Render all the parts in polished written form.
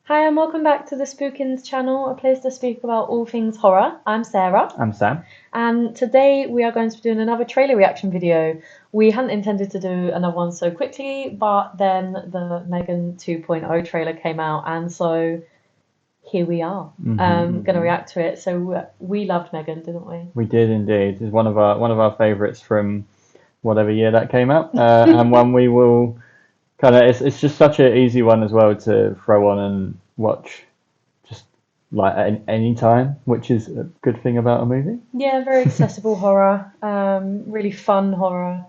Hi and welcome back to the Spookins channel, a place to speak about all things horror. I'm Sarah. I'm Sam. And today we are going to be doing another trailer reaction video. We hadn't intended to do another one so quickly, but then the M3GAN 2.0 trailer came out, and so here we are. Going to react to it. So we loved M3GAN, didn't we? We did indeed. It's one of our favourites from whatever year that came out, and one we will kind of. It's just such an easy one as well to throw on and watch, just like at any time, which is a good thing about a movie. Yeah, very accessible horror, really fun horror.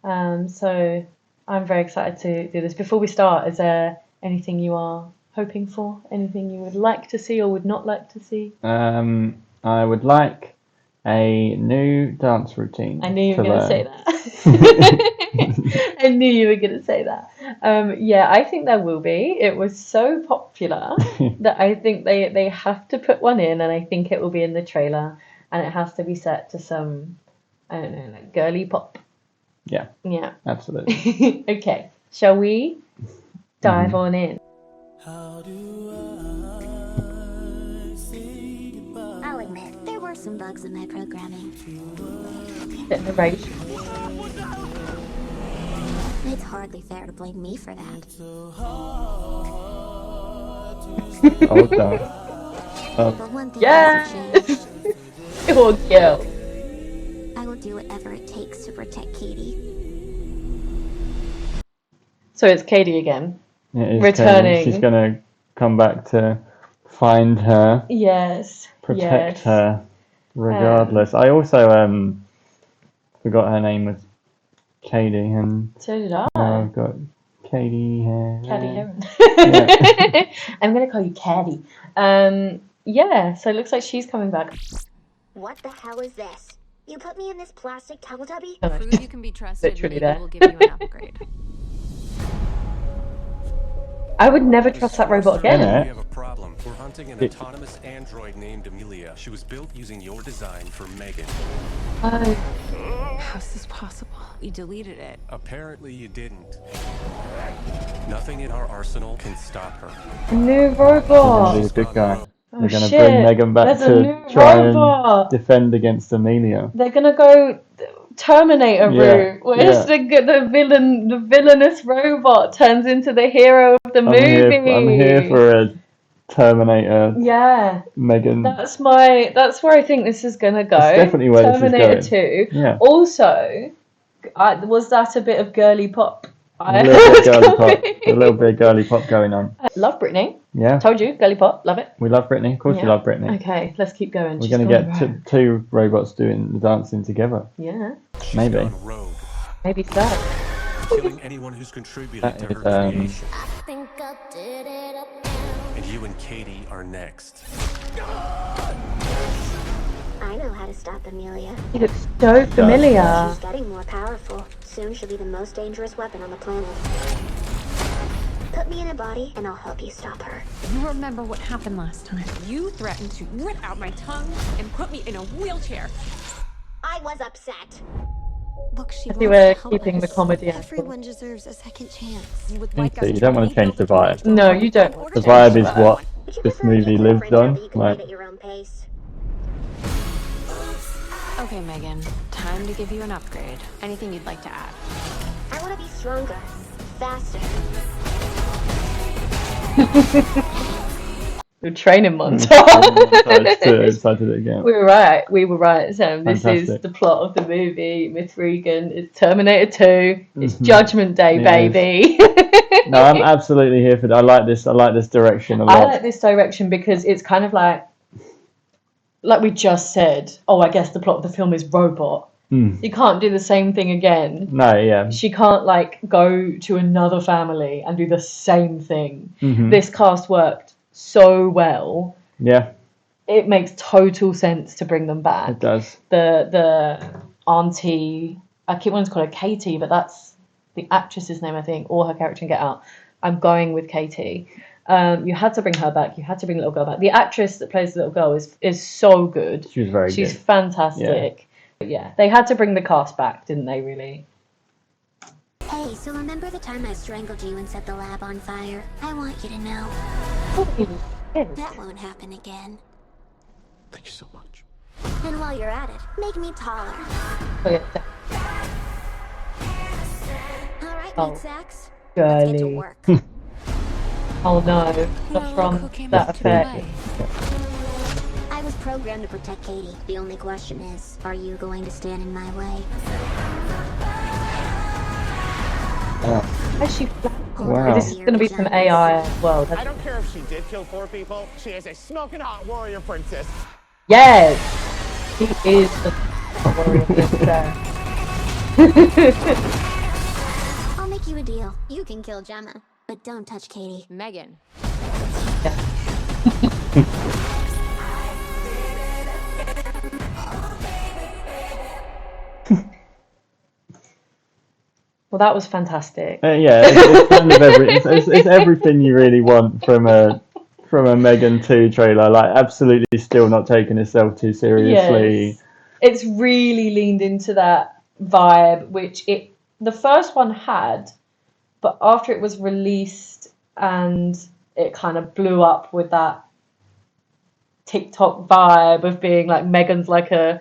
So I'm very excited to do this. Before we start, is there anything you are hoping for? Anything you would like to see or would not like to see? I would like a new dance routine. I knew you were going to say that. I knew you were going to say that. Yeah, I think there will be. It was so popular that I think they have to put one in, and I think it will be in the trailer, and it has to be set to some, I don't know, like girly pop. Yeah. Yeah. Absolutely. Okay, shall we dive on in? How do I say goodbye? I'll admit, there were some bugs in my programming. Bit of narration. It's hardly fair to blame me for that. So hard to Oh, no. But one thing Yes! hasn't changed. Oh, girl. I will do whatever it takes to protect Katie. So it's Katie again. It is Returning. Katie. She's gonna come back to find her, Yes. protect yes. her, regardless. I also forgot her name was Katie, and So did I. now I've got Katie here. Caddy Heron. Yeah. I'm gonna call you Caddy. Yeah, so it looks like she's coming back. What the hell is this? You put me in this plastic Teletubby? Prove you can be trusted, Literally maybe there. we'll give you an upgrade. I would never trust that robot again. Yeah. We have a problem. We're hunting an autonomous android named Amelia. She was built using your design for M3GAN. Oh, How's this possible? You deleted it. Apparently you didn't. Nothing in our arsenal can stop her. a new He's robot. a good guy. Oh, They're gonna shit. bring M3GAN back There's a new to try robot. and defend against Amelia. They're gonna go Terminator Yeah, route, where the villainous robot turns into the hero of the movie. I'm here for a Terminator. Yeah, M3GAN. that's where I think this is gonna go. That's definitely where this is Terminator going. 2. Yeah. Also, was that a bit of girly pop? A little bit girly pop. A little bit of girly pop going on. Love Britney. Yeah. Told you, girly pop. Love it. We love Britney. Of course we Yeah. love Britney. Okay, let's keep going. We're She's going to gone get rogue. two robots doing the dancing together. Yeah, She's Maybe. gone rogue, maybe so. killing anyone who's contributed That to is, her creation. Think I did it up. And you and Katie are next. I know how to stop Amelia. He looks so familiar. She's getting more powerful. Soon she'll be the most dangerous weapon on the planet. Put me in a body and I'll help you stop her. You remember what happened last time. You threatened to rip out my tongue and put me in a wheelchair. I was upset. Look, she I see wants we're to help keeping the us. comedy angle. Everyone deserves a second chance. You would Me like too, us you don't wanna terminate change the both vibe. of them. No, you don't. The vibe is what Would you this prefer movie equal lived friendly, or on. you can Like, leave at your own pace? Okay, M3GAN. Time to give you an upgrade. Anything you'd like to add? I want to be stronger, faster. Your training montage. started it again. We were right. We were right, Sam. This is Fantastic. the plot of the movie. M3GAN. It's Terminator 2. It's Mhm. Judgment Day, It baby. No, I'm absolutely here for that. I like this direction a I lot. like this direction because it's kind of like we just said. Oh, I guess the plot of the film is robot. Mm. You can't do the same thing again. No, yeah. She can't go to another family and do the same thing. Mhm. This cast worked so well. Yeah, It makes total sense to bring them back. it does. The auntie, I keep wanting to call her Katie, but that's the actress's name, I think, or her character in Get Out. I'm going with Katie. You had to bring her back. You had to bring the little girl back. The actress that plays the little girl is so good. She was very She's good. fantastic. Yeah, they had to bring the cast back, didn't they? Really. Hey, so remember the time I strangled you and set the lab on fire? I want you to know that won't happen again. Thank you so much. And while you're at it, make me taller. All right, Oh, meat sacks. Let's get to girly. work. Oh no, Well, look from who came that out to effect. play. I was programmed to protect Katie. The only question is, are you going to stand in my way? Is she Wow. This is going to be some AI as well. I don't care if she did kill 4 people. She is a smoking hot warrior princess. Yes! She is the warrior princess. I'll make you a deal. You can kill Gemma, but don't touch Katie. Megan. Well, that was fantastic. Yeah, it's kind of it's everything you really want from a M3GAN 2 trailer. Like, absolutely still not taking itself too seriously. Yes. It's really leaned into that vibe, which the first one had, but after it was released and it kind of blew up with that TikTok vibe of being like Megan's like a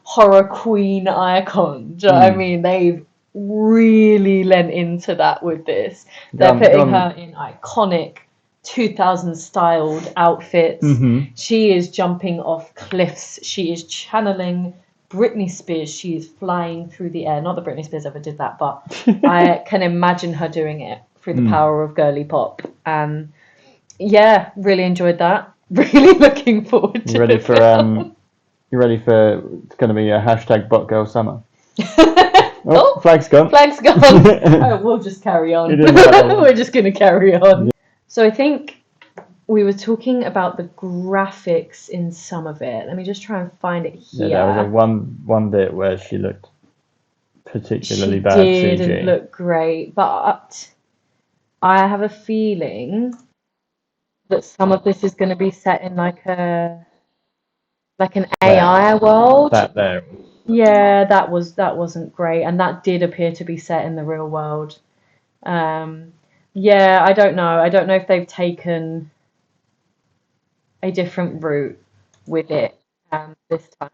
horror queen icon. Do you know what I mean? They've really lent into that with this. They're putting her in iconic 2000 styled outfits. She is jumping off cliffs. She is channeling Britney Spears. She is flying through the air. Not that Britney Spears ever did that, but I can imagine her doing it through the power of girly pop. Yeah, really enjoyed that. Really looking forward to it. You ready for it's going to be a hashtag Bot Girl Summer? Oh, flag's gone. Flag's gone. Oh, we'll just carry on. We're just going to carry on. Yeah. So I think we were talking about the graphics in some of it. Let me just try and find it here. Yeah, there was one bit where she looked particularly bad. She didn't look great, but I have a feeling that some of this is going to be set in like an AI world. That there. Yeah, that wasn't great, and that did appear to be set in the real world. Yeah, I don't know. I don't know if they've taken a different route with it this time.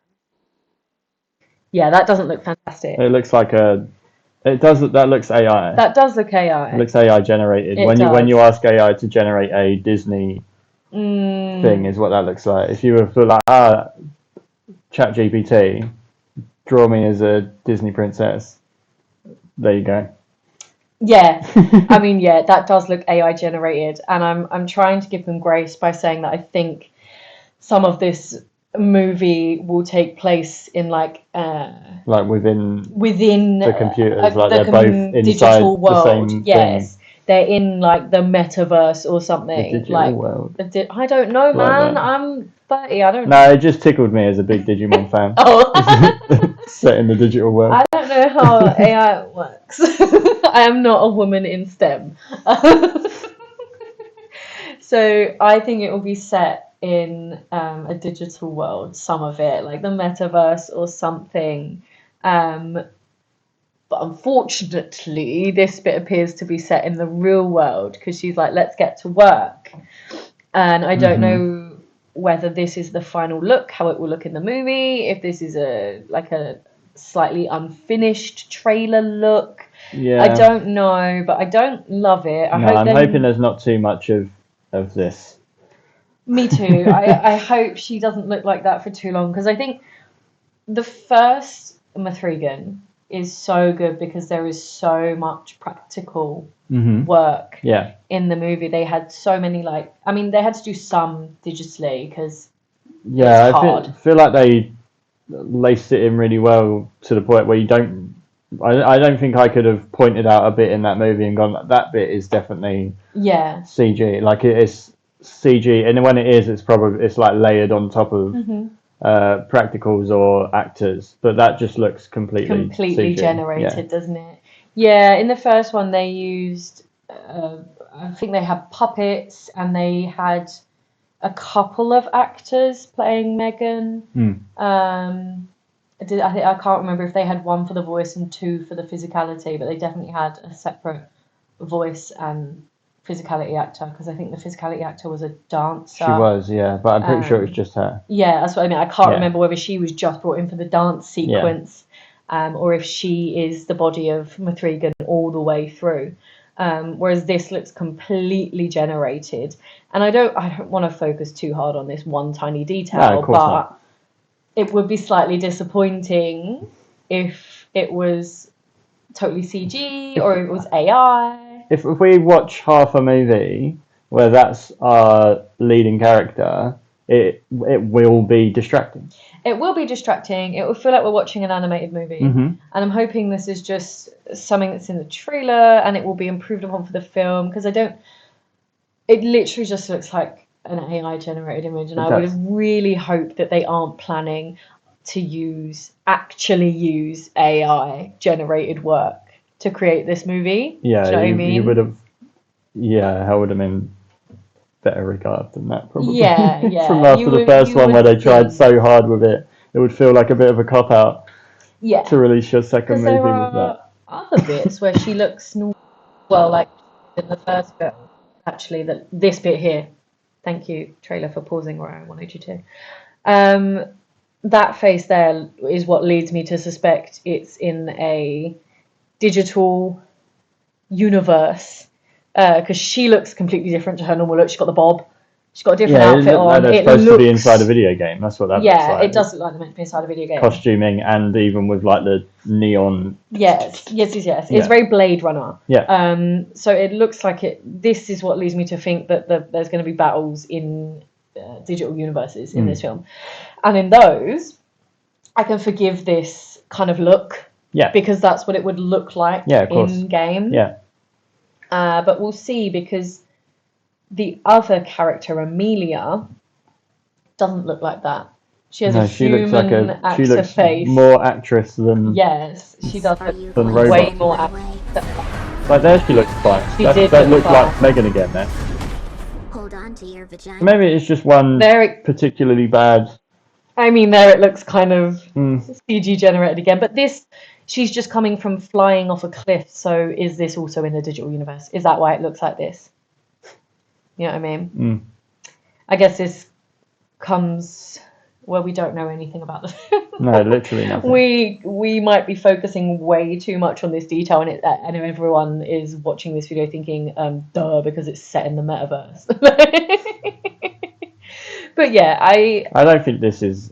Yeah, that doesn't look fantastic. It looks like that looks AI. That does look AI. It looks AI generated. When you ask AI to generate a Disney thing, is what that looks like. If you were for like ChatGPT, draw me as a Disney princess. There you go. Yeah, I mean, yeah, that does look AI generated, and I'm trying to give them grace by saying that I think some of this movie will take place in like within the computers, like they're both inside digital world. The same yes, thing. They're in like the metaverse or something. The digital world. I don't know, man. That. I'm 30. I don't. No, it just tickled me as a big Digimon fan. Oh. Set in the digital world. I don't know how AI works. I am not a woman in STEM. So I think it will be set in a digital world, some of it, like the metaverse or something. But unfortunately, this bit appears to be set in the real world because she's like, let's get to work. And I don't know whether this is the final look, how it will look in the movie, if this is a slightly unfinished trailer look. Yeah. I don't know, but I don't love it. I'm hoping there's not too much of this. Me too. I hope she doesn't look like that for too long, because I think the first M3GAN is so good because there is so much practical work in the movie. They had so many they had to do some digitally because I feel like they laced it in really well to the point where you don't. I don't think I could have pointed out a bit in that movie and gone, that bit is definitely CG. Like, it is CG, and when it is, it's like layered on top of practicals or actors, but that just looks completely CG. generated, doesn't it? Yeah, in the first one they used I think they had puppets, and they had a couple of actors playing Megan. I can't remember if they had one for the voice and two for the physicality, but they definitely had a separate voice and physicality actor, because I think the physicality actor was a dancer. She was, yeah, but I'm pretty sure it was just her. Yeah, that's what I mean. I can't Yeah. remember whether she was just brought in for the dance sequence, or if she is the body of M3GAN all the way through. Whereas this looks completely generated, and I don't want to focus too hard on this one tiny detail, No, of course but not. it would be slightly disappointing if it was totally CG or if it was AI. If we watch half a movie where that's our leading character, it will be distracting. It will be distracting. It will feel like we're watching an animated movie. And I'm hoping this is just something that's in the trailer and it will be improved upon for the film, because it literally just looks like an AI generated image, and I would really hope that they aren't planning to actually use AI generated work to create this movie. Yeah, do you know what I mean? You would have. Yeah, I would have been better regard than that, probably. Yeah. From after the first one where they tried so hard with it, it would feel like a bit of a cop out. Yeah. To release your second movie there with that. are other bits where she looks well, like in the first film. Actually, this bit here. Thank you, trailer, for pausing where I wanted you to. That face there is what leads me to suspect it's in a digital universe, because she looks completely different to her normal look. She's got the bob. She's got a different outfit on. Like they're supposed to be inside a video game. That's what that looks like. Yeah, it does look like they're meant to be inside a video game. Costuming and even with like the neon. Yes. Yeah. It's very Blade Runner. Yeah. So it looks like it. This is what leads me to think that there's going to be battles in digital universes in this film, and in those, I can forgive this kind of look. Yeah. Because that's what it would look like in game. Yeah. But we'll see, because the other character, Amelia, doesn't look like that. She has a human actor face. More actress than. Yes, she does look than way robot. more actress. Like there, she looks fine. That looks like M3GAN again there. Hold on to your vagina. Maybe it's just one particularly bad. I mean, there it looks kind of CG generated again, but this. She's just coming from flying off a cliff, so is this also in the digital universe? Is that why it looks like this? You know what I mean? I guess this comes where we don't know anything about the film. No, literally nothing. We might be focusing way too much on this detail, and everyone is watching this video thinking, duh, because it's set in the metaverse. But yeah, I don't think this is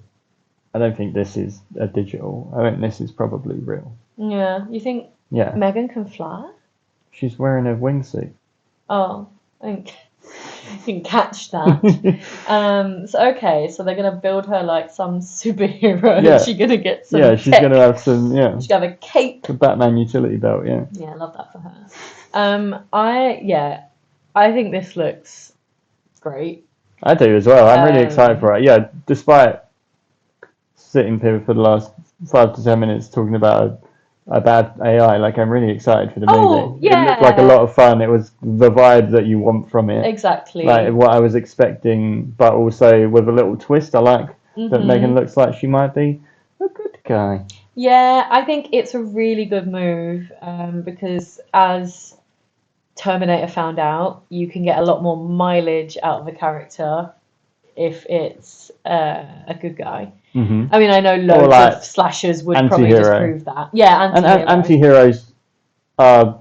a digital. I think this is probably real. Yeah, you think M3GAN can fly? She's wearing a wingsuit. Oh, I didn't catch that. So they're gonna build her like some superhero. Yeah. She's gonna get some. Yeah, she's gonna have some. Yeah. She's gonna have a cape. The Batman utility belt. Yeah. Yeah, I love that for her. I think this looks great. I do as well. I'm really excited for it. Yeah, despite sitting here for the last 5 to 10 minutes talking about a bad AI, like I'm really excited for the movie. Yeah. It looked like a lot of fun. It was the vibe that you want from it. Exactly. Like what I was expecting, but also with a little twist. I like that M3GAN looks like she might be a good guy. Yeah, I think it's a really good move, because as Terminator found out, you can get a lot more mileage out of a character if it's a good guy. I mean, I know loads of slashers would probably disprove that. Yeah, anti-hero. And anti-heroes are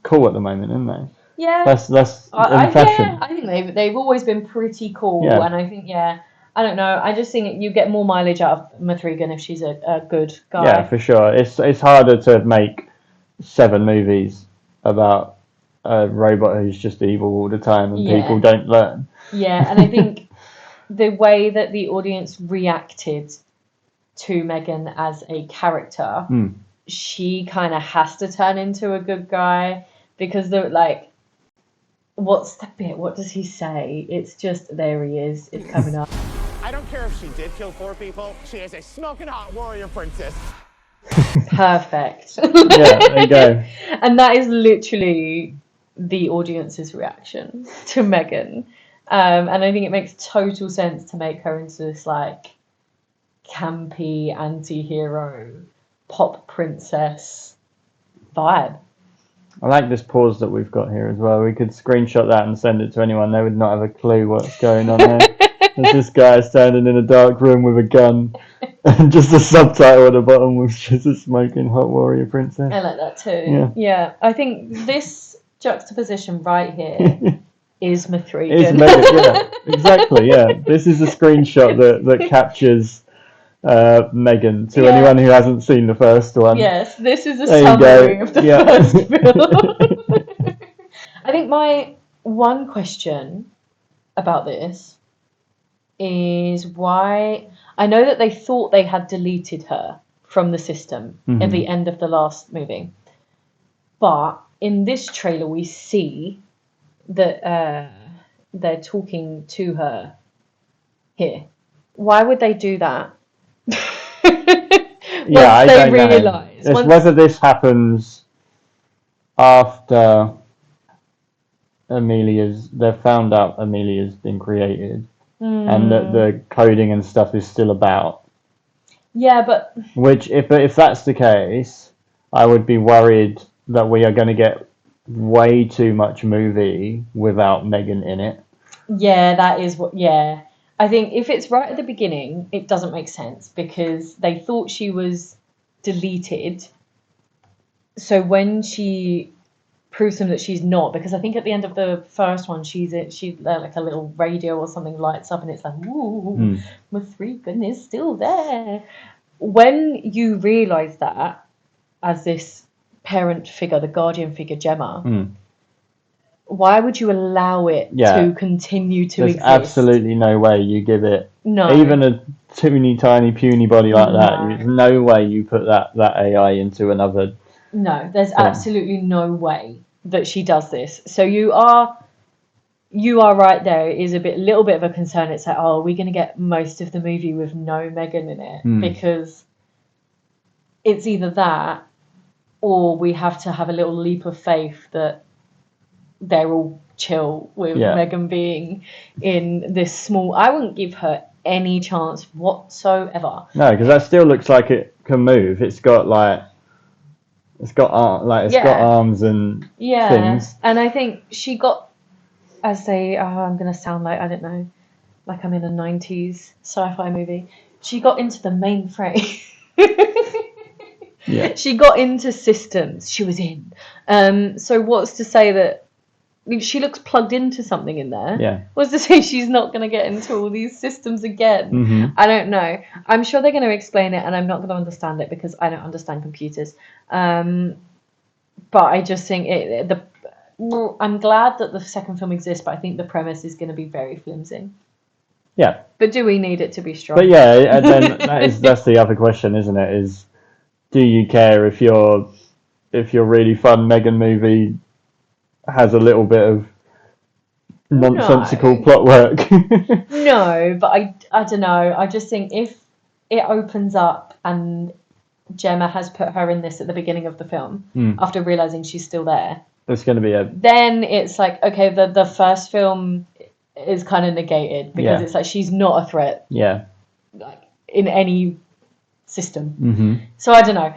cool at the moment, aren't they? Yeah. That's in fashion. Yeah, I think they've always been pretty cool, Yeah. and I think I don't know. I just think you get more mileage out of M3GAN if she's a good guy. Yeah, for sure. It's harder to make 7 movies about a robot who's just evil all the time and people don't learn. Yeah, and I think the way that the audience reacted to M3GAN as a character, she kind of has to turn into a good guy, because what's the bit? What does he say? It's just, there he is. It's coming up. I don't care if she did kill 4 people. She is a smoking hot warrior princess. Perfect. Yeah, there you go. And that is literally the audience's reaction to M3GAN. And I think it makes total sense to make her into this campy anti-hero pop princess vibe. I like this pause that we've got here as well. We could screenshot that and send it to anyone. They would not have a clue what's going on here. There's this guy standing in a dark room with a gun, and just a subtitle at the bottom with just a smoking hot warrior princess. I like that too. Yeah, I think this juxtaposition right here is M3GAN. It's yeah, exactly. Yeah, this is a screenshot that captures M3GAN to anyone who hasn't seen the first one. Yes, this is a summary of the first film. I think my one question about this is why I know that they thought they had deleted her from the system at the end of the last movie, but in this trailer we see that they're talking to her here. Why would they do that? Yeah, I don't know. Realise whether this happens after they've found out Amelia's been created, and that the coding and stuff is still about. Yeah, but which if that's the case, I would be worried that we are going to get way too much movie without M3GAN in it. Yeah, that is what. Yeah, I think if it's right at the beginning, it doesn't make sense because they thought she was deleted. So when she proves them that she's not, because I think at the end of the first one, she's like a little radio or something lights up, and it's like, ooh, M3GAN is still there. When you realise that as this parent figure, the guardian figure, Gemma. Why would you allow it to continue to exist? There's absolutely no way you give it even a teeny tiny puny body like that. There's no way you put that AI into another. No, there's absolutely no way that she does this. So you are right there. It is little bit of a concern. It's like, oh, are we going to get most of the movie with no M3GAN in it? Because it's either that or we have to have a little leap of faith that they're all chill with M3GAN being in this small. I wouldn't give her any chance whatsoever. No, because that still looks like it can move. It's got arms and things. And I think she got, I'm gonna sound like, I don't know, like I'm in a 90s sci-fi movie. She got into the mainframe. She got into systems. She was in. So what's to say that she looks plugged into something in there? Yeah. What's to say she's not going to get into all these systems again? I don't know. I'm sure they're going to explain it, and I'm not going to understand it because I don't understand computers. But I just think I'm glad that the second film exists, but I think the premise is going to be very flimsy. Yeah. But do we need it to be strong? But yeah, and then that's the other question, isn't it? Is do you care if your really fun M3GAN movie has a little bit of nonsensical plot work? No, but I don't know. I just think if it opens up and Gemma has put her in this at the beginning of the film after realizing she's still there, there's going to be then it's like, okay, the first film is kind of negated because it's like she's not a threat. Yeah. Like in any system. So I don't know.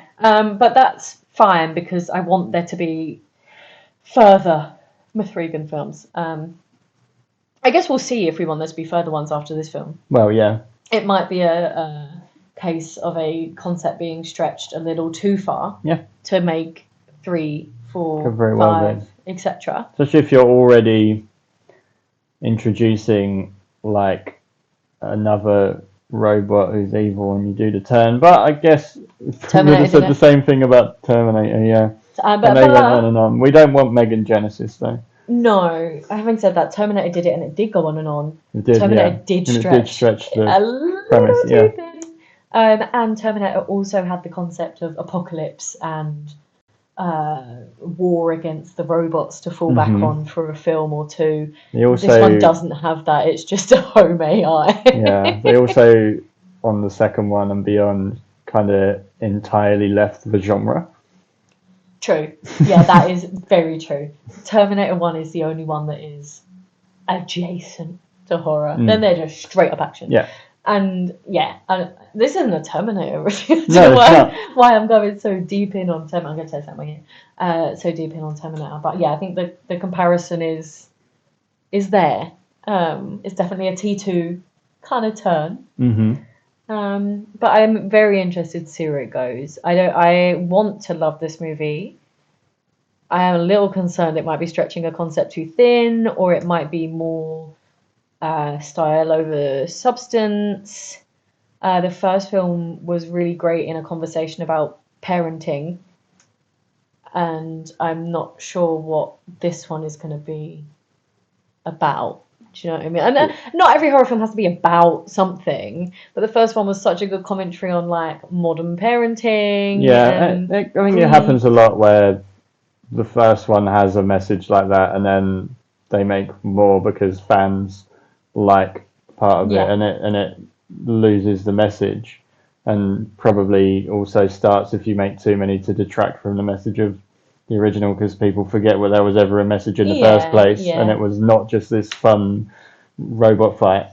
But that's fine because I want there to be further M3GAN films. I guess we'll see if we want there to be further ones after this film. Well, yeah. It might be a case of a concept being stretched a little too far to make 3, 4, 5, etc. Especially if you're already introducing like another robot who's evil and you do the turn. But I guess we would have said the same thing about Terminator, and they went on and on. We don't want M3GAN Genesis though. No, having said that, Terminator did it and it did go on and on. It did, Terminator did stretch the premise, and Terminator also had the concept of apocalypse and war against the robots to fall back on for a film or two. This one doesn't have that. It's just a home AI. Yeah, they also, on the second one and beyond, kind of entirely left the genre. True. Yeah, that is very true. Terminator 1 is the only one that is adjacent to horror. Then they're just straight up action. Yeah. And yeah, this isn't a Terminator review. No, it's not. Why I'm going so deep in on Terminator. I'm going to say something here. So deep in on Terminator. But yeah, I think the comparison is there. It's definitely a T2 kind of turn. But I'm very interested to see where it goes. I want to love this movie. I am a little concerned it might be stretching a concept too thin, or it might be more style over substance. The first film was really great in a conversation about parenting, and I'm not sure what this one is going to be about. Do you know what I mean? And not every horror film has to be about something, but the first one was such a good commentary on like modern parenting. Yeah, I think it happens a lot where the first one has a message like that, and then they make more because fans like part of it, and it loses the message, and probably also starts, if you make too many, to detract from the message of the original, because people forget where there was ever a message in the first place, and it was not just this fun robot fight.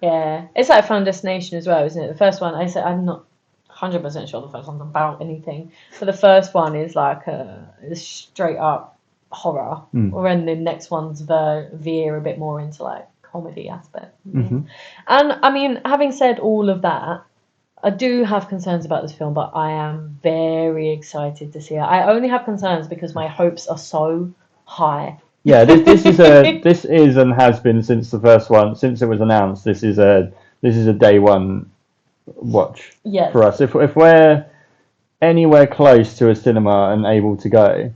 Yeah, it's like Final Destination as well, isn't it? The first one, I'm not 100% sure the first one's about anything, but the first one is like a straight up horror, when the next one's veer a bit more into like comedy aspect. And I mean, having said all of that, I do have concerns about this film, but I am very excited to see it. I only have concerns because my hopes are so high. Yeah, this is and has been since the first one, since it was announced. This is a day one watch for us. If we're anywhere close to a cinema and able to go,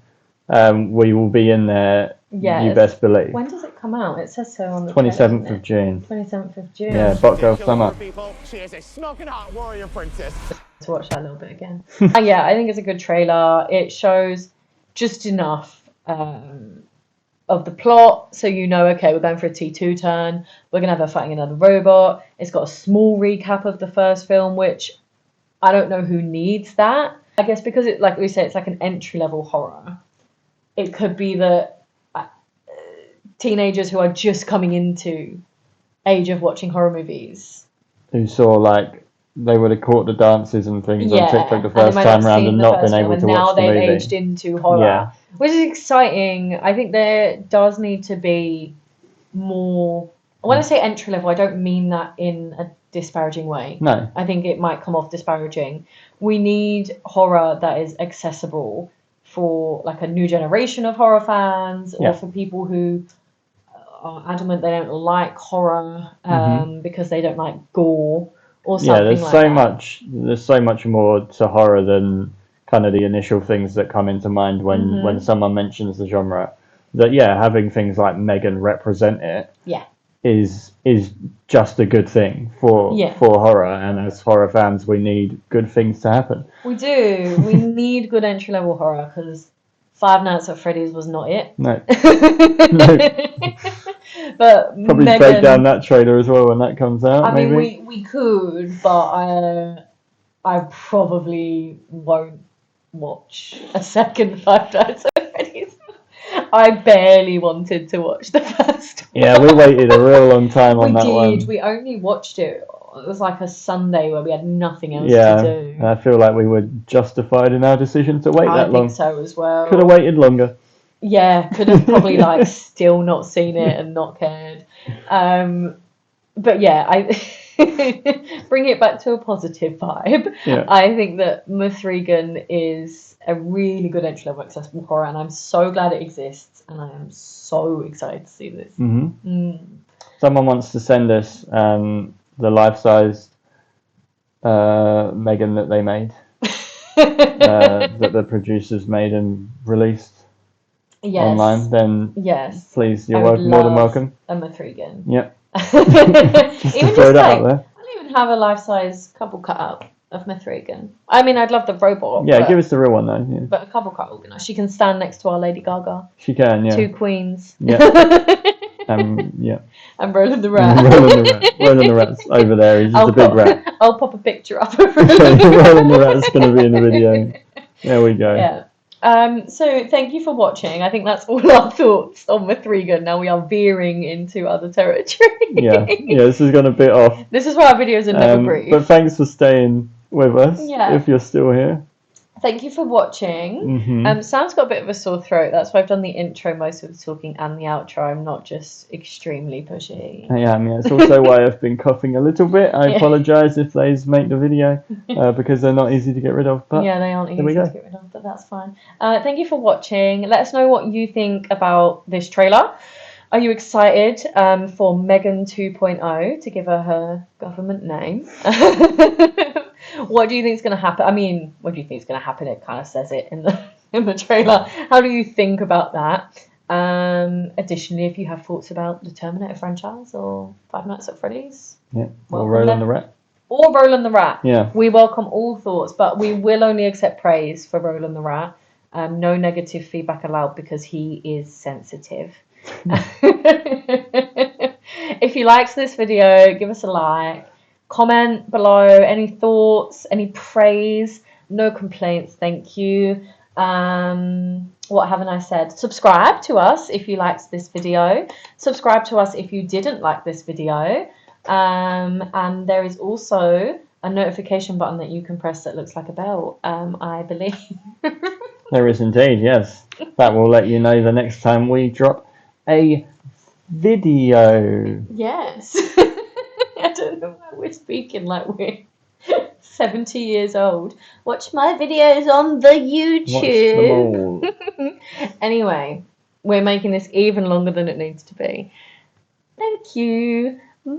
we will be in there. You best believe. When does it come out? It says so on the 27th of June. 27th of June. Yeah, Bot Girl Summer. She is a smoking hot warrior princess. To watch that a little bit again. Yeah, I think it's a good trailer. It shows just enough of the plot, so you know, okay, we're going for a T2 turn. We're gonna have her fighting another robot. It's got a small recap of the first film, which I don't know who needs that. I guess because it, like we said, it's like an entry level horror. It could be that teenagers who are just coming into age of watching horror movies, who saw like they would have caught the dances and things on TikTok the first time round and not been able to watch the movie. Now they've aged into horror, which is exciting. I think there does need to be more. When I say entry level, I don't mean that in a disparaging way. No, I think it might come off disparaging. We need horror that is accessible for like a new generation of horror fans, or for people who are adamant they don't like horror because they don't like gore or something there's like so that. There's so much more to horror than kind of the initial things that come into mind when someone mentions the genre. That having things like M3GAN represent it is just a good thing for horror, and as horror fans we need good things to happen. We do. We need good entry level horror, because Five Nights at Freddy's was not it. No. But probably M3GAN, break down that trailer as well when that comes out. I maybe. mean, we could, but I probably won't watch a second Five Nights at Freddy's. I barely wanted to watch the first one. Yeah, we waited a real long time on that one. We did. We only watched it. It was like a Sunday where we had nothing else to do. I feel like we were justified in our decision to wait that long. I think so as well. Could have waited longer. Yeah, could have probably like still not seen it and not cared. But yeah, I bring it back to a positive vibe. Yeah. I think that M3GAN is a really good entry level accessible horror, and I'm so glad it exists, and I am so excited to see this. Someone wants to send us the life-sized M3GAN that they made, that the producers made and released online. Then please, you're more than welcome. A M3GAN. Yep. Even throw that out there. I don't even have a life-size couple cut up of M3GAN. I mean, I'd love the robot. Yeah, give us the real one though. Yeah. But a couple cut would be nice. She can stand next to our Lady Gaga. She can, yeah. Two queens. Yeah. Yeah. And Roland the Rat. Roland the Rat's over there. He's just a big rat. I'll pop a picture up of Roland the Rat's going to be in the video. There we go. Yeah. So thank you for watching. I think that's all our thoughts on M3GAN. Now we are veering into other territory. Yeah, this has gone a bit off. This is why our videos are never brief. But thanks for staying with us. Yeah. If you're still here. Thank you for watching. Sam's got a bit of a sore throat. That's why I've done the intro most of the talking and the outro. I'm not just extremely pushy. I am, yeah. It's also why I've been coughing a little bit. I apologise if those make the video because they're not easy to get rid of. But yeah, they aren't easy we to go. get rid of, but that's fine. Thank you for watching. Let us know what you think about this trailer. Are you excited for M3GAN 2.0 to give her government name? What do you think is going to happen? I mean, what do you think is going to happen? It kind of says it in the trailer. How do you think about that? Additionally, if you have thoughts about the Terminator franchise or Five Nights at Freddy's, Yeah, or Roland the Rat. Or Roland the Rat. Yeah. We welcome all thoughts, but we will only accept praise for Roland the Rat. No negative feedback allowed because he is sensitive. If you liked this video, give us a like. Comment below any thoughts, any praise, no complaints, thank you. What haven't I said? Subscribe to us if you liked this video. Subscribe to us if you didn't like this video. And there is also a notification button that you can press that looks like a bell, I believe. There is indeed, yes. That will let you know the next time we drop a video. Yes. I don't know why we're speaking like we're 70 years old. Watch my videos on the YouTube. Watch them all. Anyway, we're making this even longer than it needs to be. Thank you. Bye.